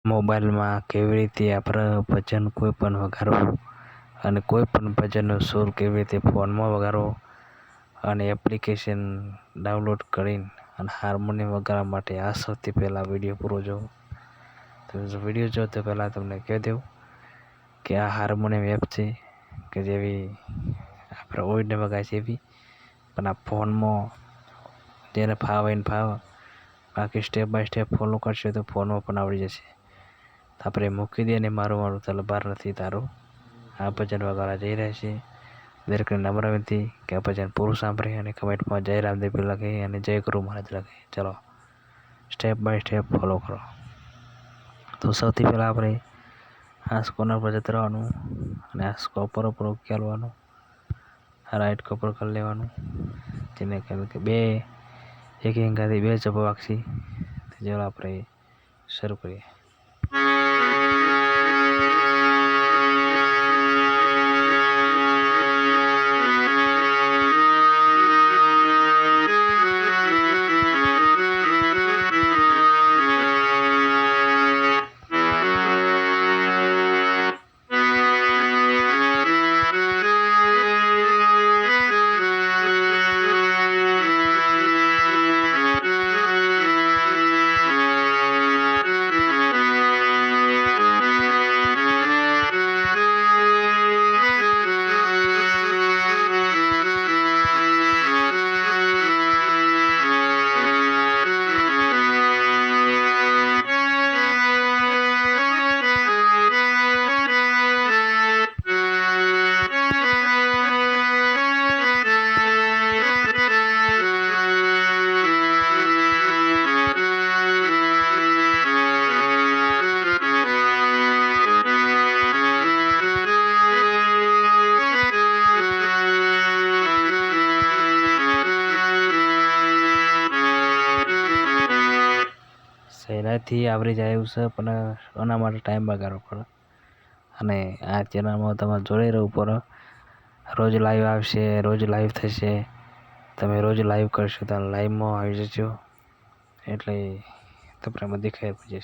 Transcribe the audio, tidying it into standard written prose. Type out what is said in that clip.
મોબાઈલમાં કેવી રીતે આપણે ભજન કોઈ પણ વગાડવું અને કોઈ પણ ભજનનો સૂર કેવી રીતે ફોનમાં વગાડવો અને એપ્લિકેશન ડાઉનલોડ કરીને અને હાર્મોનિયમ વગાડવા માટે આ સૌથી પહેલાં વિડીયો પૂરો જોવો. તો વિડીયો જો તો પહેલાં તમને કહી દઉં કે આ હાર્મોનિયમ એપ છે કે જેવી આપણે ઓઇડને વગાડે છે એવી, પણ આ ફોનમાં જેને ફાવે એને ફાવે, બાકી સ્ટેપ બાય સ્ટેપ ફોલો કરશે તો ફોનમાં પણ આવડી જશે. આપણે મૂકી દઈએ ને મારું તલવાર નથી તારું આ ભજન વગાડવા જઈ રહ્યા છે. દરેકને નમ્ર વિનંતી કે આ ભજન પૂરું સાંભળે અને કમેન્ટમાં જય રામદેવ લખે અને જય ગુરુ મહારાજ લખે. ચલો સ્ટેપ બાય સ્ટેપ ફોલો કરો. તો સૌથી પહેલાં આપણે આ કોર્નર પર જતું રહેવાનું અને આ કોપર ઉપર ઉકેલવાનું, રાઈટ કોપર કરી લેવાનું, જેને કહેવાય કે બે એક હિંગાથી બે ચપ્પો વાગશી. ચાલો આપણે શરૂ કરીએ. સહેલાઈથી આવડી જાય એવું છે, પણ એના માટે ટાઈમ બગાડવો પડે. અને આ ચેનલમાં તમારે જોડે રહેવું પડે. રોજ લાઈવ આવશે, રોજ લાઈવ થશે. તમે રોજ લાઈવ કરશો તો લાઈવમાં આવી જજો, એટલે તમને બધી ખબર પડી જશે.